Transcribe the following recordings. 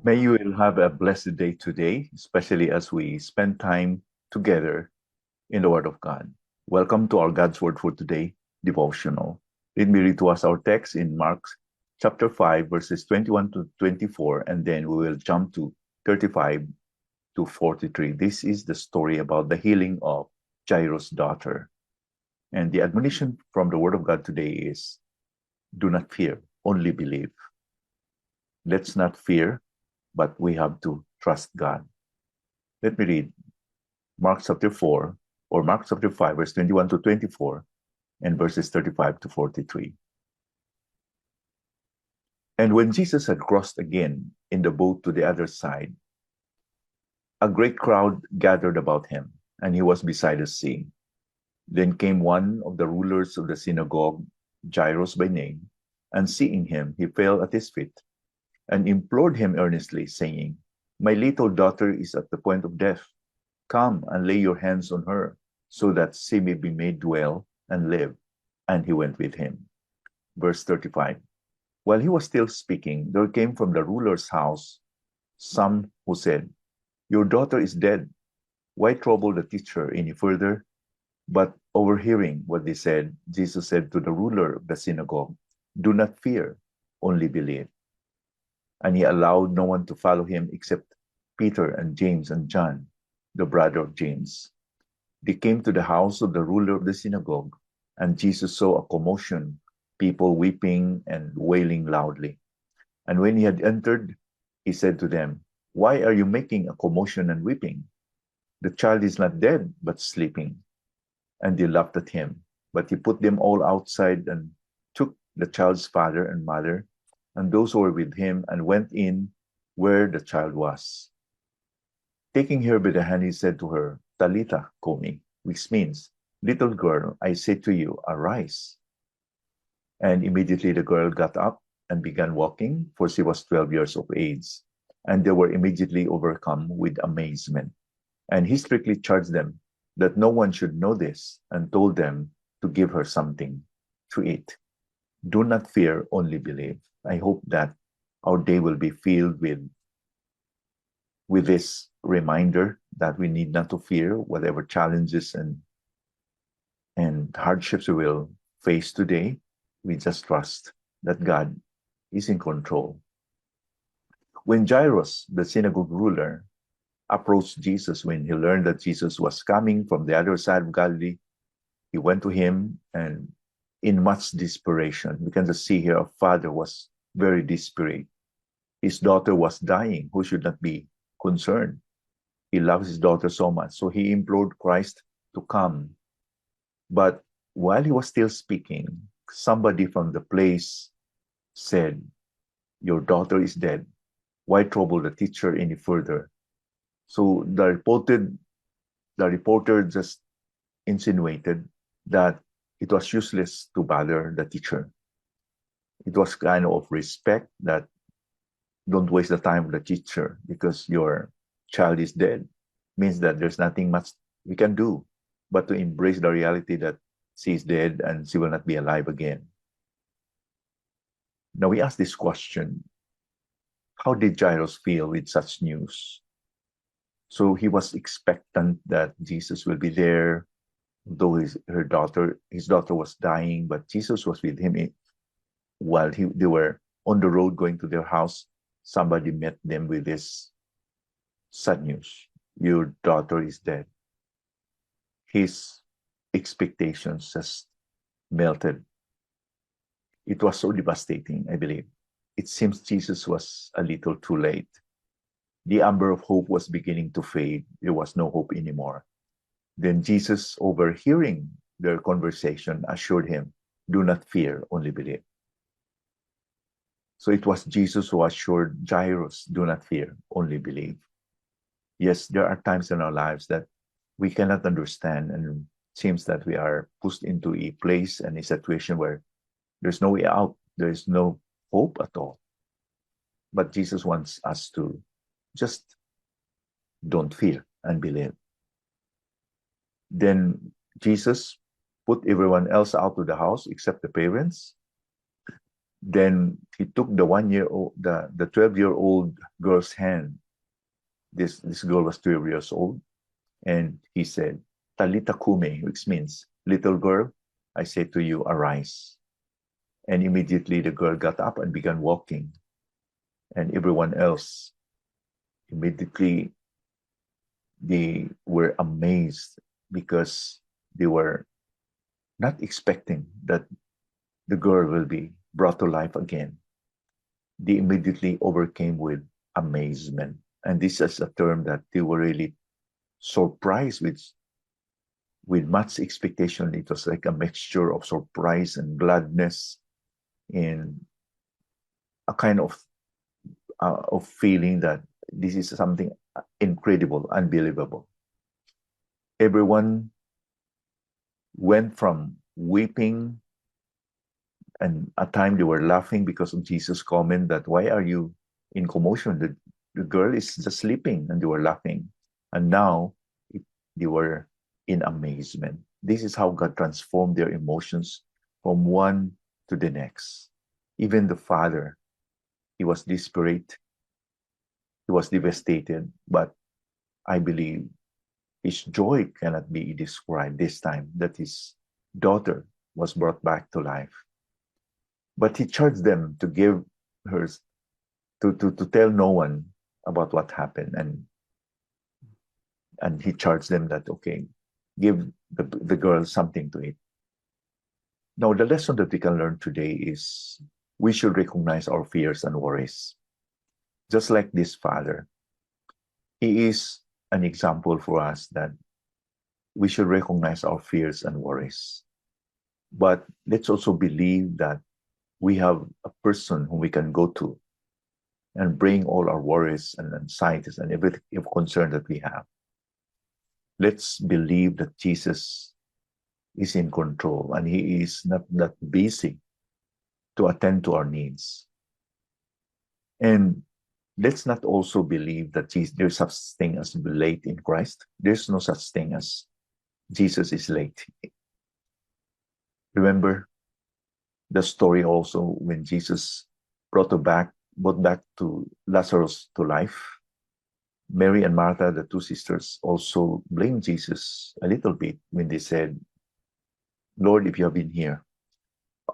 May you will have a blessed day today, especially as we spend time together in the Word of God. Welcome to our God's Word for today devotional. Let me read to us our text in Mark chapter 5, verses 21 to 24, and then we will jump to 35 to 43. This is the story about the healing of Jairus' daughter. And the admonition from the Word of God today is do not fear, only believe. Let's not fear, but we have to trust God. Let me read Mark chapter 4 or Mark chapter 5, verse 21 to 24 and verses 35 to 43. And when Jesus had crossed again in the boat to the other side, a great crowd gathered about him, and he was beside the sea. Then came one of the rulers of the synagogue, Jairus by name, and seeing him, he fell at his feet and implored him earnestly, saying, My little daughter is at the point of death. Come and lay your hands on her, so that she may be made well and live. And he went with him. Verse 35. While he was still speaking, there came from the ruler's house some who said, Your daughter is dead. Why trouble the teacher any further? But overhearing what they said, Jesus said to the ruler of the synagogue, Do not fear, only believe. And he allowed no one to follow him except Peter and James and John, the brother of James. They came to the house of the ruler of the synagogue, and Jesus saw a commotion, people weeping and wailing loudly. And when he had entered, he said to them, Why are you making a commotion and weeping? The child is not dead, but sleeping. And they laughed at him. But he put them all outside and took the child's father and mother and those who were with him and went in where the child was. Taking her by the hand, he said to her, Talitha Kumi, which means, Little girl, I say to you, arise. And immediately the girl got up and began walking, for she was 12 years of age. And they were immediately overcome with amazement. And he strictly charged them that no one should know this, and told them to give her something to eat. Do not fear, only believe. I hope that our day will be filled with this reminder that we need not to fear whatever challenges and hardships we will face today. We just trust that God is in control. When Jairus, the synagogue ruler, approached Jesus, when he learned that Jesus was coming from the other side of Galilee, he went to him, and in much desperation, we can just see here a father was very desperate. His daughter was dying. Who should not be concerned? He loves his daughter so much. So he implored Christ to come. But while he was still speaking, somebody from the place said, Your daughter is dead. Why trouble the teacher any further? So the reporter just insinuated that it was useless to bother the teacher. It was kind of respect that don't waste the time of the teacher because your child is dead. Means that there's nothing much we can do but to embrace the reality that she is dead and she will not be alive again. Now we ask this question, how did Jairus feel with such news? So he was expectant that Jesus will be there, though his daughter was dying, but Jesus was with him while they were on the road going to their house. Somebody met them with this sad news: your daughter is dead. His expectations just melted. It was so devastating, I believe. It seems Jesus was a little too late. The amber of hope was beginning to fade. There was no hope anymore. Then Jesus, overhearing their conversation, assured him, Do not fear, only believe. So it was Jesus who assured Jairus, Do not fear, only believe. Yes, there are times in our lives that we cannot understand, and it seems that we are pushed into a place and a situation where there's no way out. There is no hope at all. But Jesus wants us to just don't fear and believe. Then Jesus put everyone else out of the house except the parents. Then he took the 1 year old, the 12-year-old girl's hand. This girl was 12 years old, and he said, "Talita kume," which means, "Little girl, I say to you, arise." And immediately the girl got up and began walking, and everyone else immediately, they were amazed because they were not expecting that the girl will be brought to life again. They immediately overcame with amazement. And this is a term that they were really surprised with much expectation. It was like a mixture of surprise and gladness, in a kind of feeling that this is something incredible, unbelievable. Everyone went from weeping, and at time they were laughing because of Jesus' comment that, "Why are you in commotion? The girl is just sleeping," and they were laughing. And now they were in amazement. This is how God transformed their emotions from one to the next. Even the father, he was desperate, he was devastated, but I believe his joy cannot be described this time that his daughter was brought back to life. But he charged them to give her, to tell no one about what happened. And he charged them that, okay, give the girl something to eat. Now, the lesson that we can learn today is we should recognize our fears and worries. Just like this father, he is an example for us that we should recognize our fears and worries. But let's also believe that we have a person whom we can go to and bring all our worries and anxieties and every concern that we have. Let's believe that Jesus is in control and he is not that busy to attend to our needs. And let's not also believe that there's such thing as late in Christ. There's no such thing as Jesus is late. Remember the story also when Jesus brought back to Lazarus to life. Mary and Martha, the two sisters, also blamed Jesus a little bit when they said, "Lord, if you have been here,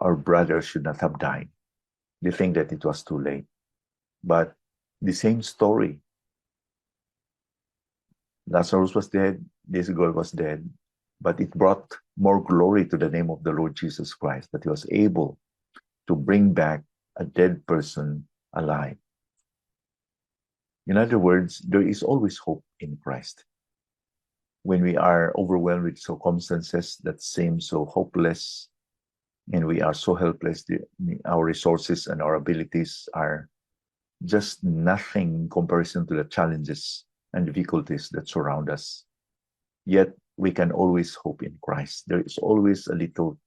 our brother should not have died." They think that it was too late. But the same story. Lazarus was dead, this girl was dead, but it brought more glory to the name of the Lord Jesus Christ, that he was able to bring back a dead person alive. In other words, there is always hope in Christ. When we are overwhelmed with circumstances that seem so hopeless and we are so helpless, our resources and our abilities are just nothing in comparison to the challenges and difficulties that surround us. Yet we can always hope in Christ. There is always a little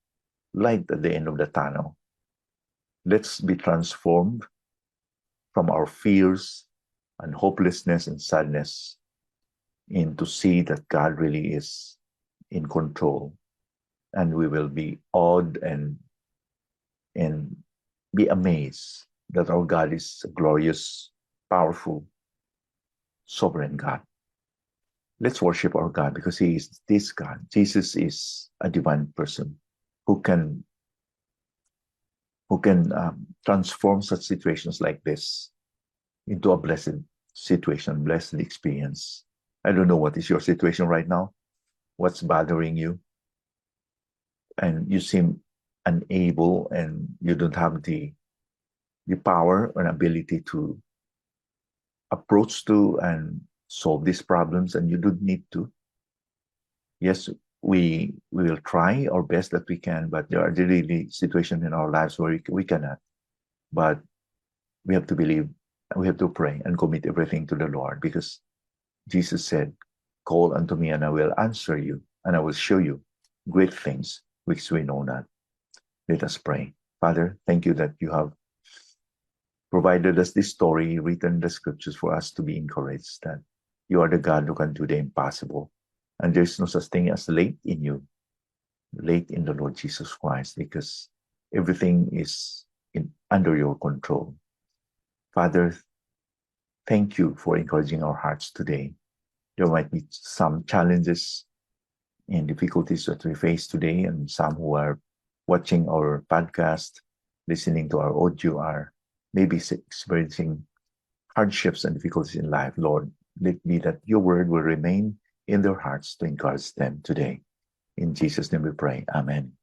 light at the end of the tunnel. Let's be transformed from our fears and hopelessness and sadness into see that God really is in control. And we will be awed and be amazed that our God is a glorious, powerful, sovereign God. Let's worship our God because he is this God. Jesus is a divine person who can transform such situations like this into a blessed situation, blessed experience. I don't know what is your situation right now, what's bothering you, and you seem unable and you don't have the power and ability to approach to and solve these problems, and you don't need to. Yes, we will try our best that we can, but there are really situations in our lives where we cannot. But we have to believe, we have to pray and commit everything to the Lord, because Jesus said, "Call unto me and I will answer you, and I will show you great things which we know not." Let us pray. Father, thank you that you have provided us this story, written the scriptures for us to be encouraged that you are the God who can do the impossible. And there's no such thing as late in you, late in the Lord Jesus Christ, because everything is under your control. Father, thank you for encouraging our hearts today. There might be some challenges and difficulties that we face today, and some who are watching our podcast, listening to our audio, are maybe experiencing hardships and difficulties in life. Lord, let it be that your word will remain in their hearts to encourage them today. In Jesus' name we pray. Amen.